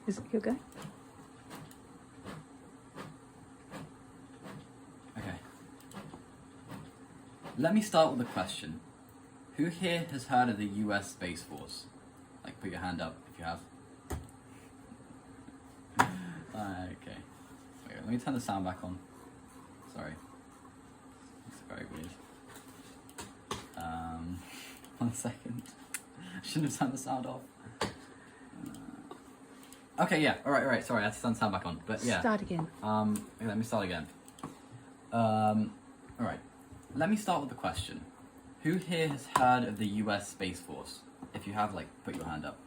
Is it your go? Okay. Let me start with a question. Who here has heard of the US Space Force? Like, put your hand up if you have. Okay. Wait, let me turn the sound back on. Sorry. It's very weird. 1 second. I shouldn't have turned the sound off. Okay, yeah. Alright. Sorry, I had to turn the sound back on. But yeah. Start again. Let me start again. Alright. Let me start with the question. Who here has heard of the US Space Force? If you have, like, put your hand up.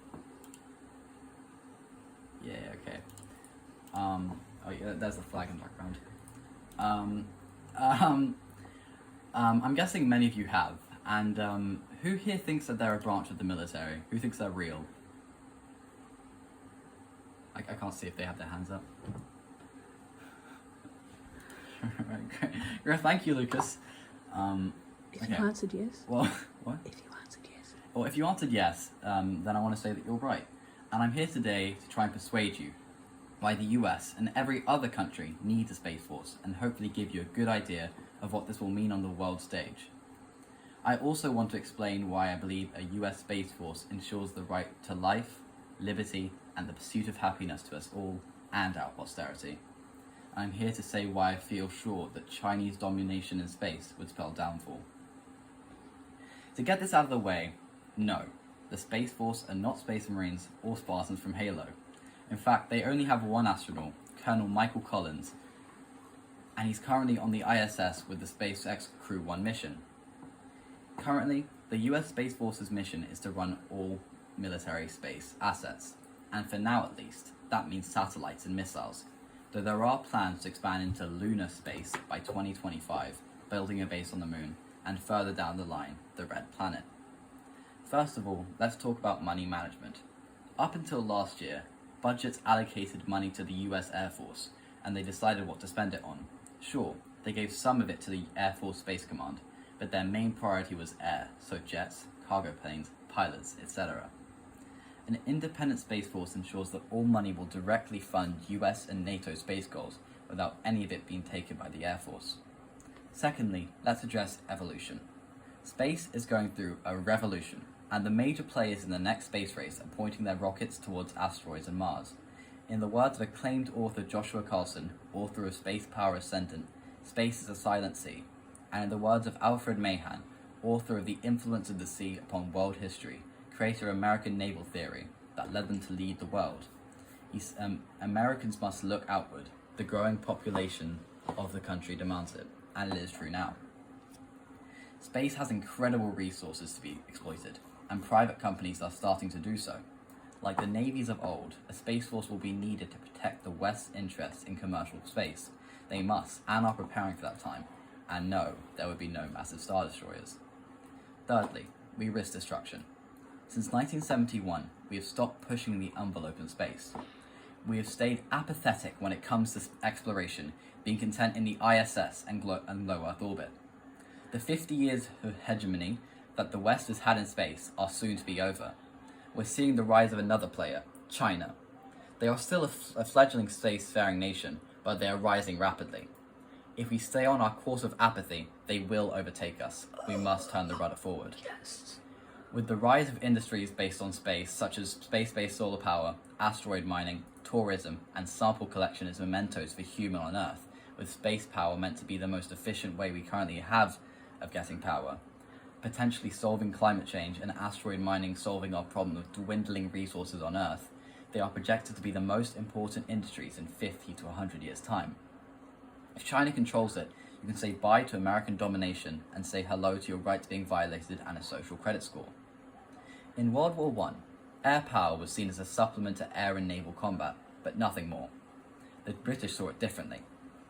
Yeah, okay. Oh yeah, there's the flag in the background. I'm guessing many of you have. And who here thinks that they're a branch of the military? Who thinks they're real? I can't see if they have their hands up. Right, great. Thank you, Lucas. If you answered yes. Well, what? If you answered yes. Well, if you answered yes, then I want to say that you're right. And I'm here today to try and persuade you why the US and every other country needs a Space Force, and hopefully give you a good idea of what this will mean on the world stage. I also want to explain why I believe a US Space Force ensures the right to life, liberty, and the pursuit of happiness to us all and our posterity. I'm here to say why I feel sure that Chinese domination in space would spell downfall. To get this out of the way, no, the Space Force are not Space Marines or Spartans from Halo. In fact, they only have one astronaut, Colonel Michael Collins, and he's currently on the ISS with the SpaceX Crew 1 mission. Currently, the US Space Force's mission is to run all military space assets, and for now at least, that means satellites and missiles, though there are plans to expand into lunar space by 2025, building a base on the moon, and further down the line, the Red Planet. First of all, let's talk about money management. Up until last year, budgets allocated money to the US Air Force, and they decided what to spend it on. Sure, they gave some of it to the Air Force Space Command, but their main priority was air, so jets, cargo planes, pilots, etc. An independent Space Force ensures that all money will directly fund US and NATO space goals without any of it being taken by the Air Force. Secondly, let's address evolution. Space is going through a revolution, and the major players in the next space race are pointing their rockets towards asteroids and Mars. In the words of acclaimed author Joshua Carlson, author of Space Power Ascendant, space is a silent sea. And in the words of Alfred Mahan, author of The Influence of the Sea Upon World History, creator of American naval theory that led them to lead the world, Americans must look outward. The growing population of the country demands it, and it is true now. Space has incredible resources to be exploited, and private companies are starting to do so. Like the navies of old, a Space Force will be needed to protect the West's interests in commercial space. They must, and are preparing for that time. And no, there would be no massive star destroyers. Thirdly, we risk destruction. Since 1971, we have stopped pushing the envelope in space. We have stayed apathetic when it comes to exploration, being content in the ISS and low Earth orbit. The 50 years of hegemony that the West has had in space are soon to be over. We're seeing the rise of another player, China. They are still a fledgling spacefaring nation, but they are rising rapidly. If we stay on our course of apathy, they will overtake us. We must turn the rudder forward. Yes. With the rise of industries based on space, such as space-based solar power, asteroid mining, tourism, and sample collection as mementos for human on Earth, with space power meant to be the most efficient way we currently have of getting power, potentially solving climate change, and asteroid mining solving our problem of dwindling resources on Earth, they are projected to be the most important industries in 50 to 100 years' time. If China controls it, you can say bye to American domination and say hello to your rights being violated and a social credit score. In World War I, air power was seen as a supplement to air and naval combat, but nothing more. The British saw it differently.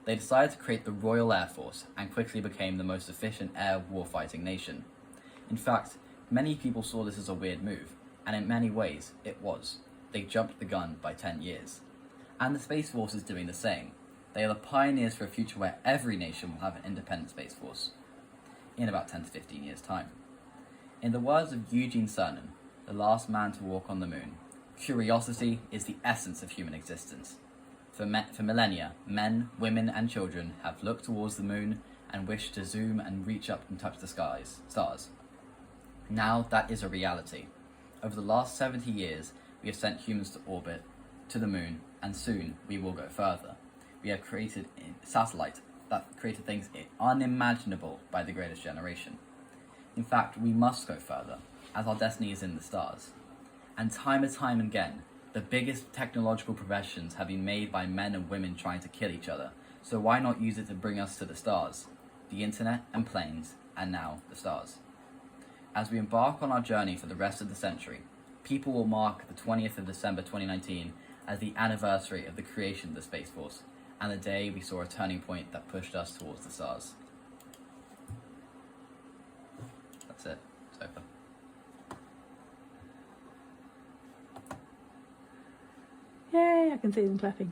They decided to create the Royal Air Force and quickly became the most efficient air warfighting nation. In fact, many people saw this as a weird move, and in many ways, it was. They jumped the gun by 10 years. And the Space Force is doing the same. They are the pioneers for a future where every nation will have an independent Space Force, in about 10 to 15 years' time. In the words of Eugene Cernan, the last man to walk on the moon, Curiosity is the essence of human existence. For millennia, men, women, and children have looked towards the moon and wished to zoom and reach up and touch the stars. Now that is a reality. Over the last 70 years, we have sent humans to orbit, to the moon, and soon we will go further. We have created a satellite that created things unimaginable by the greatest generation. In fact, we must go further, as our destiny is in the stars. And time again, the biggest technological progressions have been made by men and women trying to kill each other, so why not use it to bring us to the stars? The internet and planes, and now the stars. As we embark on our journey for the rest of the century, people will mark the 20th of December 2019 as the anniversary of the creation of the Space Force, and the day we saw a turning point that pushed us towards the stars. That's it. It's over. Yay, I can see them clapping.